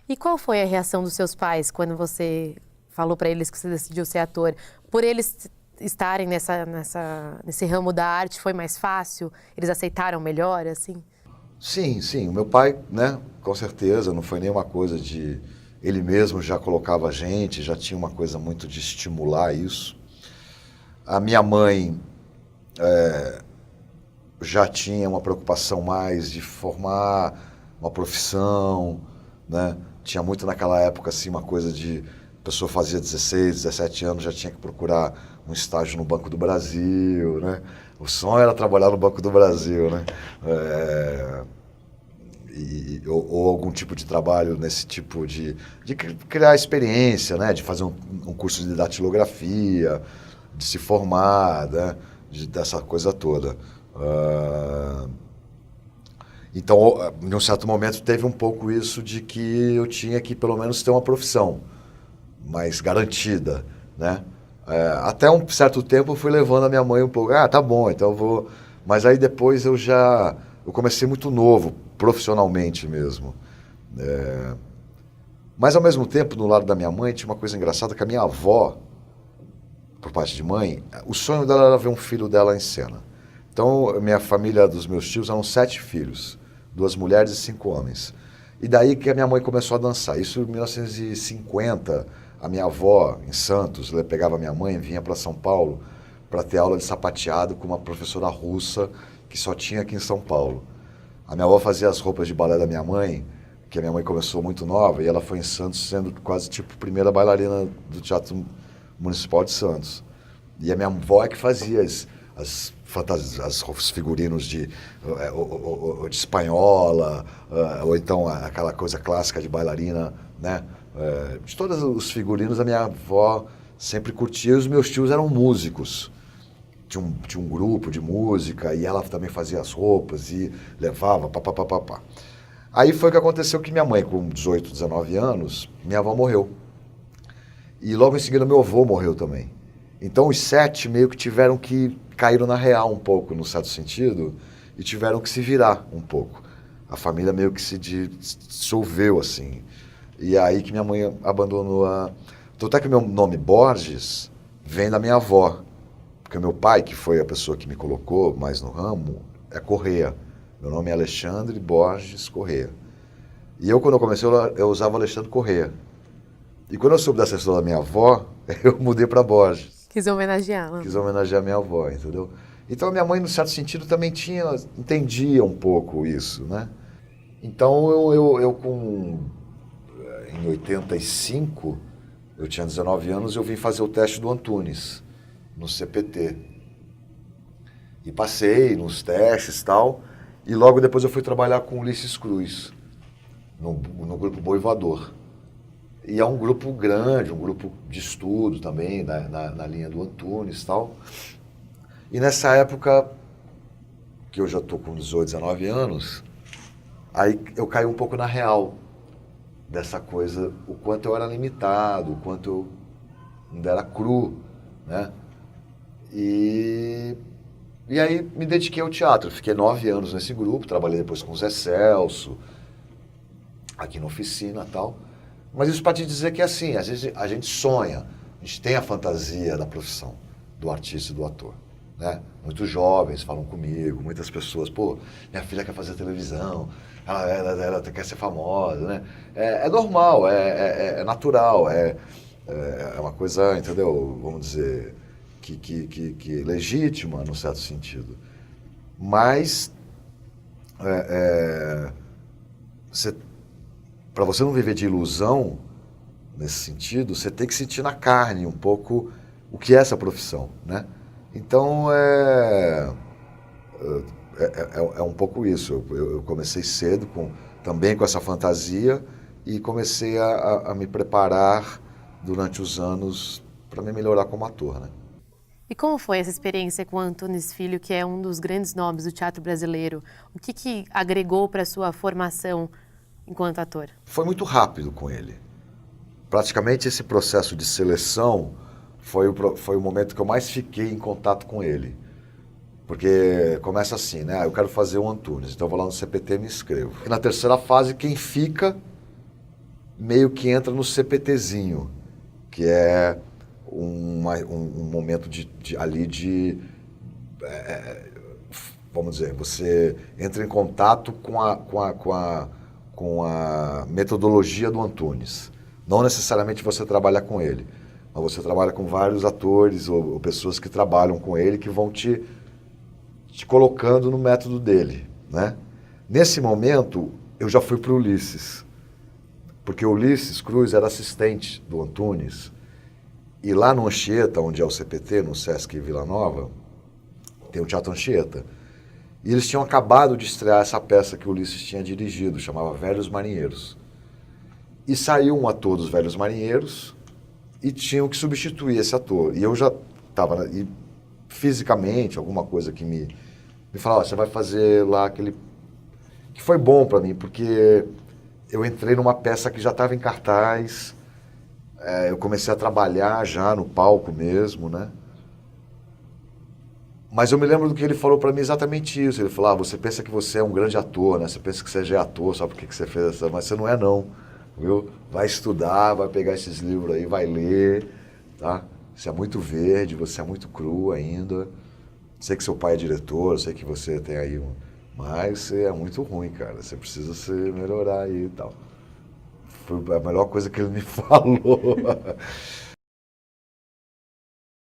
E qual foi a reação dos seus pais quando você falou para eles que você decidiu ser ator? Por eles estarem nesse ramo da arte, foi mais fácil? Eles aceitaram melhor, assim? Sim, sim. O meu pai, né, com certeza, não foi nenhuma coisa de... Ele mesmo já colocava a gente, já tinha uma coisa muito de estimular isso. A minha mãe já tinha uma preocupação mais de formar uma profissão, né? Tinha muito naquela época, assim, uma coisa de... A pessoa fazia 16, 17 anos, já tinha que procurar um estágio no Banco do Brasil, né? O sonho era trabalhar no Banco do Brasil, né? Ou algum tipo de trabalho nesse tipo de criar experiência, né? De fazer um curso de datilografia, de se formar, né? Dessa coisa toda. Então, em um certo momento, teve um pouco isso de que eu tinha que, pelo menos, ter uma profissão mais garantida, né? Até um certo tempo eu fui levando a minha mãe um pouco, tá bom, então eu vou... Mas aí depois eu comecei muito novo, profissionalmente mesmo. Mas ao mesmo tempo, no lado da minha mãe, tinha uma coisa engraçada, que a minha avó, por parte de mãe, o sonho dela era ver um filho dela em cena. Então, minha família dos meus tios eram 7 filhos, 2 mulheres e 5 homens. E daí que a minha mãe começou a dançar. Isso em 1950, a minha avó, em Santos, ela pegava a minha mãe e vinha para São Paulo para ter aula de sapateado com uma professora russa que só tinha aqui em São Paulo. A minha avó fazia as roupas de balé da minha mãe, que a minha mãe começou muito nova, e ela foi em Santos sendo quase tipo primeira bailarina do Teatro Municipal de Santos. E a minha avó é que fazia as fantasias, os figurinos de espanhola, ou então aquela coisa clássica de bailarina, né? De todos os figurinos, a minha avó sempre curtia, e os meus tios eram músicos. Tinha um grupo de música, e ela também fazia as roupas, e levava, papapá. Aí foi o que aconteceu que minha mãe, com 18, 19 anos, minha avó morreu. E logo em seguida meu avô morreu também. Então os 7 meio que caíram na real um pouco, no certo sentido, e tiveram que se virar um pouco. A família meio que se dissolveu, assim. E aí que minha mãe abandonou a... Tanto é que o meu nome Borges vem da minha avó. Porque meu pai, que foi a pessoa que me colocou mais no ramo, é Corrêa. Meu nome é Alexandre Borges Corrêa. E eu, quando eu comecei, eu usava Alexandre Corrêa. E quando eu soube dessa história da minha avó, eu mudei para Borges. Quis homenageá-la. Quis homenagear minha avó, entendeu? Então a minha mãe, no certo sentido, também entendia um pouco isso, né? Então em 85, eu tinha 19 anos, eu vim fazer o teste do Antunes, no CPT. E passei nos testes e tal, e logo depois eu fui trabalhar com Ulisses Cruz, no grupo Boi Voador. E é um grupo grande, um grupo de estudo também, na linha do Antunes e tal. E nessa época, que eu já estou com 18, 19 anos, aí eu caí um pouco na real dessa coisa, o quanto eu era limitado, o quanto eu ainda era cru, né? E aí me dediquei ao teatro. Fiquei 9 anos nesse grupo, trabalhei depois com o Zé Celso, aqui na oficina e tal. Mas isso para te dizer que assim, às vezes a gente sonha, a gente tem a fantasia da profissão, do artista e do ator, né? Muitos jovens falam comigo, muitas pessoas, pô, minha filha quer fazer televisão, ela quer ser famosa, né? É normal, é natural, é uma coisa, entendeu? Vamos dizer, que legítima, num certo sentido. Mas, para você não viver de ilusão, nesse sentido, você tem que sentir na carne um pouco o que é essa profissão, né? Então, é um pouco isso. Eu comecei cedo, também com essa fantasia, e comecei a me preparar durante os anos para me melhorar como ator, né? E como foi essa experiência com o Antunes Filho, que é um dos grandes nomes do teatro brasileiro? O que agregou para a sua formação enquanto ator? Foi muito rápido com ele. Praticamente esse processo de seleção foi o momento que eu mais fiquei em contato com ele. Porque começa assim, né? Eu quero fazer o Antunes, então eu vou lá no CPT e me inscrevo. E na terceira fase, quem fica meio que entra no CPTzinho, que é um momento ali de vamos dizer, você entra em contato com a metodologia do Antunes. Não necessariamente você trabalha com ele, mas você trabalha com vários atores ou pessoas que trabalham com ele que vão te colocando no método dele, né? Nesse momento, eu já fui para o Ulisses, porque o Ulisses Cruz era assistente do Antunes, e lá no Anchieta, onde é o CPT, no Sesc Vila Nova, tem o Teatro Anchieta. E eles tinham acabado de estrear essa peça que o Ulisses tinha dirigido, chamava Velhos Marinheiros. E saiu um ator dos Velhos Marinheiros e tinham que substituir esse ator. E eu já estava, fisicamente, alguma coisa que me falava, você vai fazer lá aquele... Que foi bom para mim, porque eu entrei numa peça que já estava em cartaz, eu comecei a trabalhar já no palco mesmo, né? Mas eu me lembro do que ele falou para mim exatamente isso. Ele falou, você pensa que você é um grande ator, né? Você pensa que você já é ator, só porque você fez essa... Mas você não é não, viu? Vai estudar, vai pegar esses livros aí, vai ler, tá? Você é muito verde, você é muito cru ainda. Sei que seu pai é diretor, sei que você tem aí mas você é muito ruim, cara. Você precisa se melhorar aí e tal. Foi a melhor coisa que ele me falou.